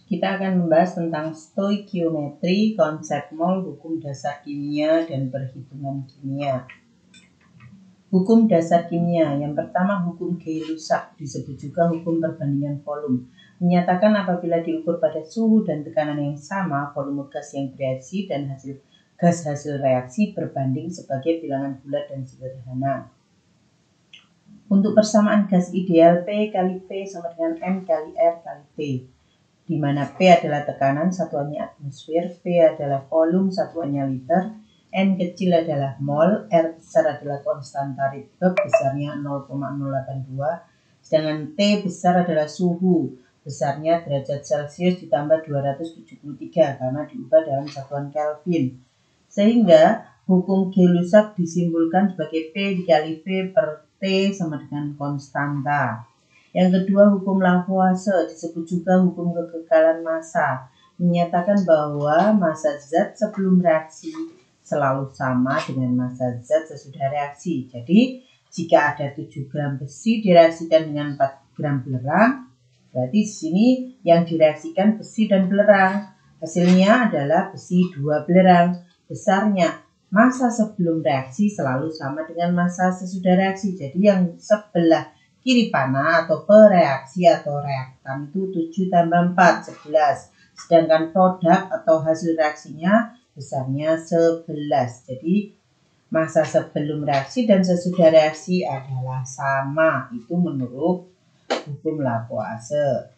Kita akan membahas tentang stoikiometri, konsep mol, hukum dasar kimia, dan perhitungan kimia. Hukum dasar kimia. Yang pertama, hukum Gay-Lussac, disebut juga hukum perbandingan volume. Menyatakan apabila diukur pada suhu dan tekanan yang sama, volume gas yang bereaksi dan gas hasil reaksi berbanding sebagai bilangan bulat dan sederhana. Untuk persamaan gas ideal, P kali P sama dengan M kali R kali T, di mana P adalah tekanan, satuannya atmosfer, P adalah volume, satuannya liter, N kecil adalah mol, R besar adalah konstanta Rydberg, besarnya 0,082, sedangkan T besar adalah suhu, besarnya derajat Celcius ditambah 273 karena diubah dalam satuan Kelvin. Sehingga hukum Gay-Lussac disimpulkan sebagai P dikali V per T sama dengan konstanta. Yang kedua, hukum Lavoisier, disebut juga hukum kekekalan massa, menyatakan bahwa massa zat sebelum reaksi selalu sama dengan massa zat sesudah reaksi. Jadi, jika ada 7 gram besi direaksikan dengan 4 gram belerang, berarti di sini yang direaksikan besi dan belerang. Hasilnya adalah besi 2 belerang. Besarnya massa sebelum reaksi selalu sama dengan massa sesudah reaksi. Jadi yang sebelah kiri panah atau pereaksi atau reaktan itu 7 tambah 4, 11. Sedangkan produk atau hasil reaksinya besarnya 11. Jadi massa sebelum reaksi dan sesudah reaksi adalah sama. Itu menurut hukum Lavoisier.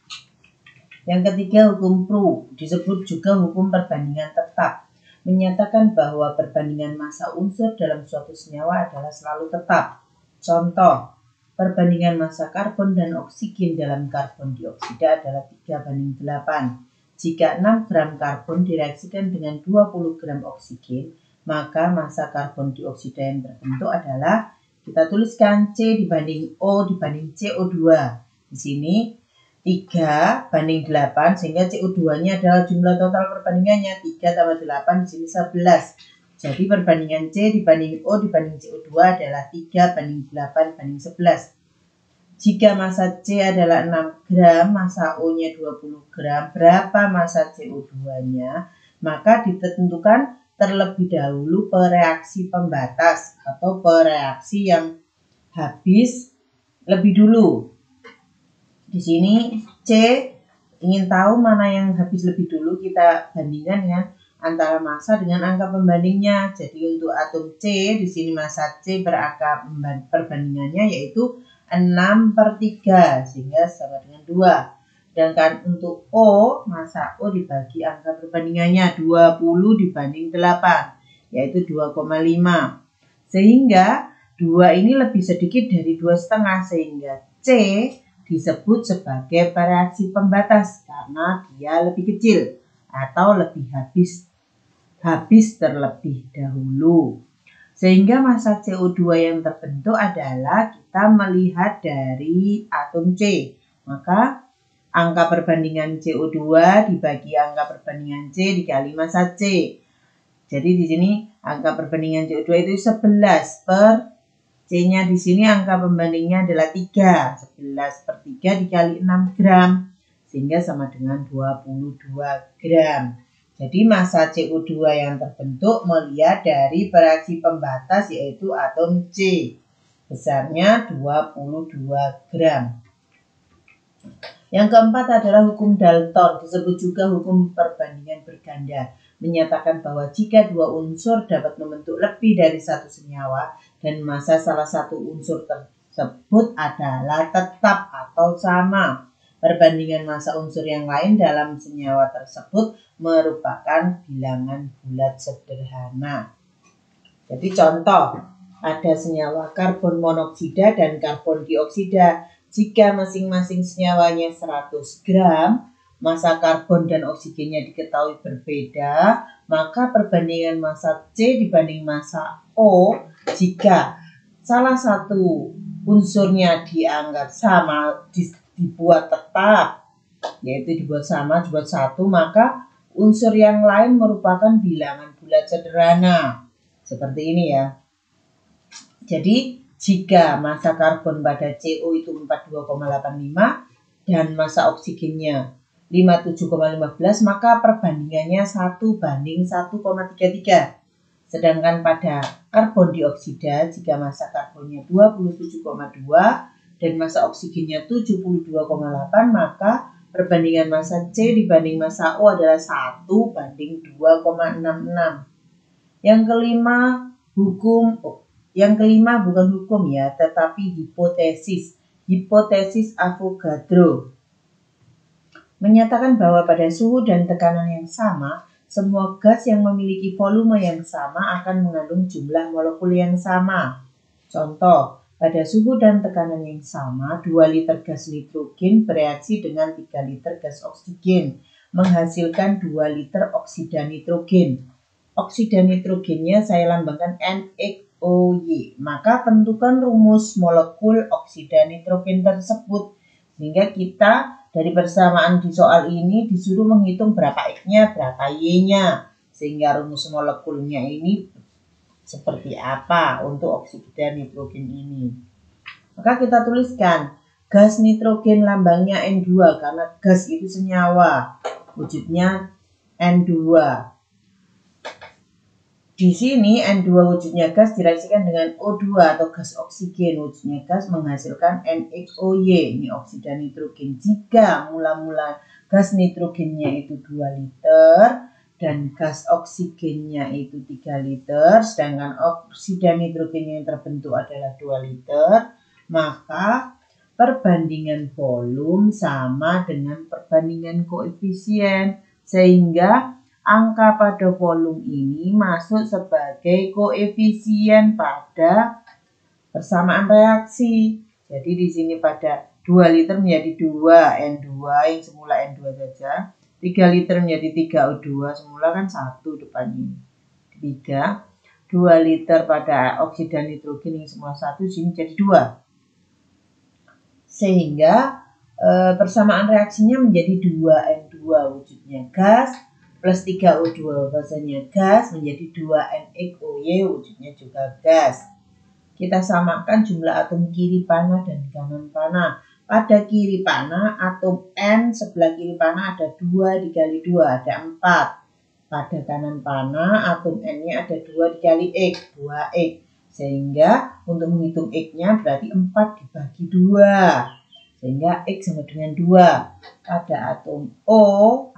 Yang ketiga, hukum Proust, disebut juga hukum perbandingan tetap, menyatakan bahwa perbandingan massa unsur dalam suatu senyawa adalah selalu tetap. Contoh, perbandingan massa karbon dan oksigen dalam karbon dioksida adalah 3:8. Jika 6 gram karbon direaksikan dengan 20 gram oksigen, maka massa karbon dioksida yang terbentuk adalah, kita tuliskan C dibanding O dibanding CO2. Di sini 3:8 sehingga CO2-nya adalah jumlah total perbandingannya 3 tambah 8 di sini 11. Jadi perbandingan C dibanding O dibanding CO2 adalah 3:8:11. Jika massa C adalah 6 gram, massa O-nya 20 gram, berapa massa CO2-nya? Maka ditentukan terlebih dahulu pereaksi pembatas atau pereaksi yang habis lebih dulu. Di sini C ingin tahu mana yang habis lebih dulu, kita bandingkan dengan antara massa dengan angka pembandingnya. Jadi untuk atom C di sini massa C berangka perbandingannya yaitu 6/3 sehingga sama dengan 2. Sedangkan untuk O, massa O dibagi angka perbandingannya 20 dibanding 8 yaitu 2,5. Sehingga 2 ini lebih sedikit dari 2,5 sehingga C disebut sebagai pereaksi pembatas karena dia lebih kecil atau lebih habis terlebih dahulu. Sehingga massa CO2 yang terbentuk adalah kita melihat dari atom C. Maka angka perbandingan CO2 dibagi angka perbandingan C dikali massa C. Jadi di sini angka perbandingan CO2 itu 11 per C-nya di sini angka pembandingnya adalah 3. 11/3 dikali 6 gram. Sehingga sama dengan 22 gram. Jadi massa CO2 yang terbentuk melihat dari pereaksi pembatas yaitu atom C. Besarnya 22 gram. Yang keempat adalah hukum Dalton, disebut juga hukum perbandingan berganda, menyatakan bahwa jika 2 unsur dapat membentuk lebih dari satu senyawa dan massa salah satu unsur tersebut adalah tetap atau sama, perbandingan massa unsur yang lain dalam senyawa tersebut merupakan bilangan bulat sederhana. Jadi contoh, ada senyawa karbon monoksida dan karbon dioksida. Jika masing-masing senyawanya 100 gram, massa karbon dan oksigennya diketahui berbeda, maka perbandingan massa C dibanding massa O, jika salah satu unsurnya dianggap sama, dibuat tetap, yaitu dibuat sama, dibuat 1, maka unsur yang lain merupakan bilangan bulat sederhana. Seperti ini ya. Jadi jika massa karbon pada CO itu 42,85 dan massa oksigennya 57,15, maka perbandingannya 1:1,33. Sedangkan pada karbon dioksida, jika massa karbonnya 27,2 dan massa oksigennya 72,8, maka perbandingan massa C dibanding massa O adalah 1:2,66. Yang kelima bukan hukum ya, tetapi hipotesis. Hipotesis Avogadro menyatakan bahwa pada suhu dan tekanan yang sama, semua gas yang memiliki volume yang sama akan mengandung jumlah molekul yang sama. Contoh, pada suhu dan tekanan yang sama, 2 liter gas nitrogen bereaksi dengan 3 liter gas oksigen, menghasilkan 2 liter oksida nitrogen. Oksida nitrogennya saya lambangkan NHOY. Maka tentukan rumus molekul oksida nitrogen tersebut. Sehingga kita dari persamaan di soal ini disuruh menghitung berapa X-nya, berapa Y-nya. Sehingga rumus molekulnya ini seperti apa untuk oksida nitrogen ini. Maka kita tuliskan gas nitrogen lambangnya N2 karena gas itu senyawa. Wujudnya N2. Di sini N2 wujudnya gas direaksikan dengan O2 atau gas oksigen, wujudnya gas menghasilkan NHOY, ini oksida nitrogen. Jika mula-mula gas nitrogennya itu 2 liter dan gas oksigennya itu 3 liter, sedangkan oksida nitrogen yang terbentuk adalah 2 liter, maka perbandingan volume sama dengan perbandingan koefisien, sehingga angka pada volume ini masuk sebagai koefisien pada persamaan reaksi. Jadi di sini pada 2 liter menjadi 2 N2 yang semula N2 saja. 3 liter menjadi 3 O2 semula kan 1 depannya. 3. 2 liter pada oksida nitrogen yang semula 1 sini jadi 2. Sehingga persamaan reaksinya menjadi 2N2 wujudnya gas plus 3O2 bahasanya gas menjadi 2NHOY wujudnya juga gas. Kita samakan jumlah atom kiri panah dan kanan panah. Pada kiri panah atom N sebelah kiri panah ada 2 dikali 2 ada 4. Pada kanan panah atom N-nya ada 2 dikali X 2X. Sehingga untuk menghitung X-nya berarti 4 dibagi 2. Sehingga X sama dengan 2. Ada atom O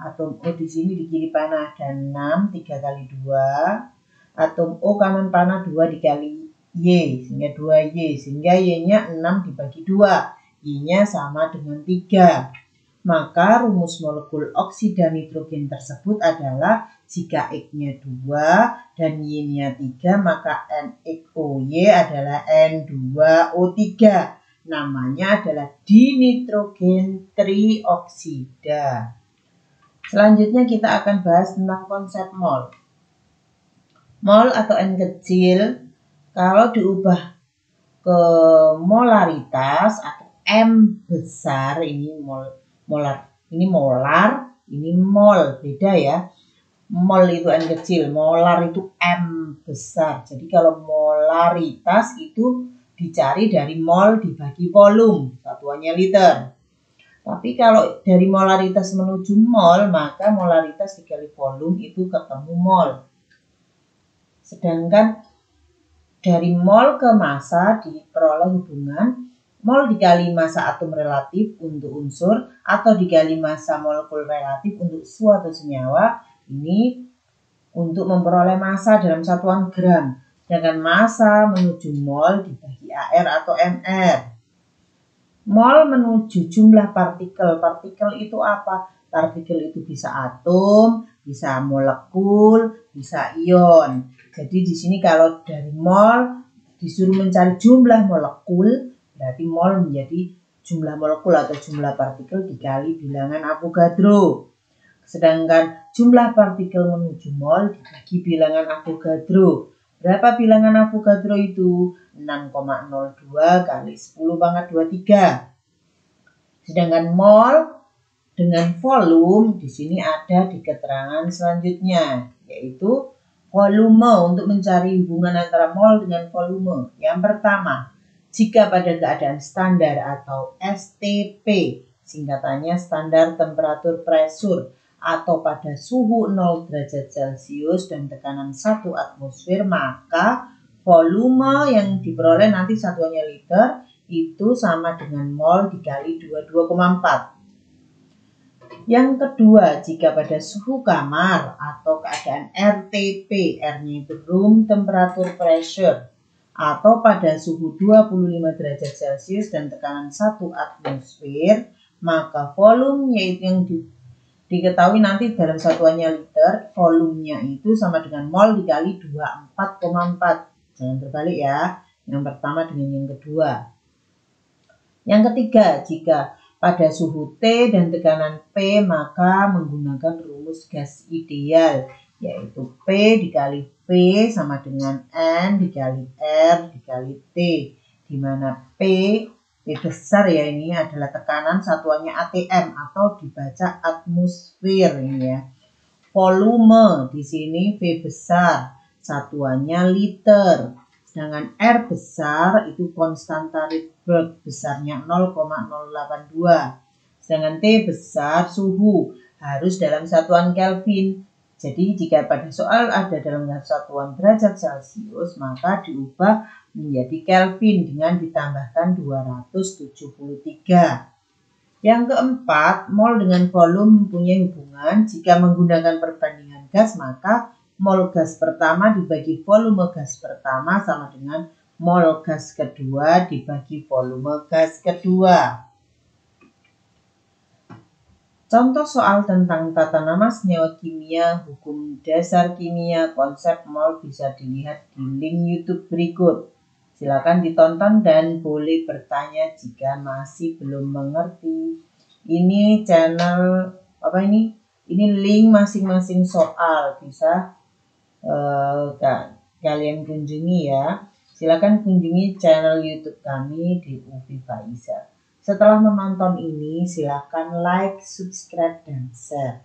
di sini di kiri panah ada 6, 3 kali 2. Atom O kanan panah 2 dikali Y, sehingga 2Y. Sehingga Y-nya 6 dibagi 2. Y-nya sama dengan 3. Maka rumus molekul oksida nitrogen tersebut adalah jika X-nya 2 dan Y-nya 3, maka NHOY adalah N2O3. Namanya adalah dinitrogen trioksida. Selanjutnya kita akan bahas tentang konsep mol. Mol atau N kecil kalau diubah ke molaritas atau M besar, ini molar, ini molar, ini mol, beda ya. Mol itu N kecil, molar itu M besar. Jadi kalau molaritas itu dicari dari mol dibagi volume, satuannya liter. Tapi kalau dari molaritas menuju mol, maka molaritas dikali volume itu ketemu mol. Sedangkan dari mol ke massa diperoleh hubungan mol dikali massa atom relatif untuk unsur atau dikali massa molekul relatif untuk suatu senyawa. Ini untuk memperoleh massa dalam satuan gram. Sedangkan massa menuju mol dibagi AR atau MR. Mol menuju jumlah partikel. Partikel itu apa? Partikel itu bisa atom, bisa molekul, bisa ion. Jadi di sini kalau dari mol disuruh mencari jumlah molekul, berarti mol menjadi jumlah molekul atau jumlah partikel dikali bilangan Avogadro. Sedangkan jumlah partikel menuju mol dibagi bilangan Avogadro. Berapa bilangan Avogadro itu? 6,02 kali 10 pangkat 23. Sedangkan mol dengan volume di sini ada di keterangan selanjutnya, yaitu volume untuk mencari hubungan antara mol dengan volume. Yang pertama, jika pada keadaan standar atau STP Singkatannya standar temperatur pressure atau pada suhu 0 derajat Celcius dan tekanan 1 atmosfer, maka volume yang diperoleh nanti satuannya liter itu sama dengan mol dikali 22,4. Yang kedua, jika pada suhu kamar atau keadaan RTP, R-nya itu room temperature pressure, atau pada suhu 25 derajat Celcius dan tekanan 1 atmosfer, maka volumenya itu yang diketahui nanti dalam satuannya liter, volumenya itu sama dengan mol dikali 24,4. Jangan terbalik ya, yang pertama dengan yang kedua. Yang ketiga, jika pada suhu T dan tekanan P, maka menggunakan rumus gas ideal, yaitu P dikali P sama dengan N dikali R dikali T, di mana P besar ya, ini adalah tekanan, satuannya ATM atau dibaca atmosfer ini ya. Volume di sini V besar, satuannya liter. Sedangkan R besar itu konstanta Rydberg, besarnya 0,082. Sedangkan T besar suhu, harus dalam satuan Kelvin. Jadi jika pada soal ada dalam satuan derajat Celcius, maka diubah menjadi Kelvin dengan ditambahkan 273. Yang keempat, mol dengan volume mempunyai hubungan. Jika menggunakan perbandingan gas, maka mol gas pertama dibagi volume gas pertama sama dengan mol gas kedua dibagi volume gas kedua. Contoh soal tentang tata nama senyawa kimia, hukum dasar kimia, konsep mol bisa dilihat di link YouTube berikut. Silakan ditonton dan boleh bertanya jika masih belum mengerti. Ini channel apa ini? Ini link masing-masing soal, bisa kalian kunjungi ya. Silakan kunjungi channel YouTube kami di UPI Faiza. Setelah menonton ini, silakan like, subscribe, dan share.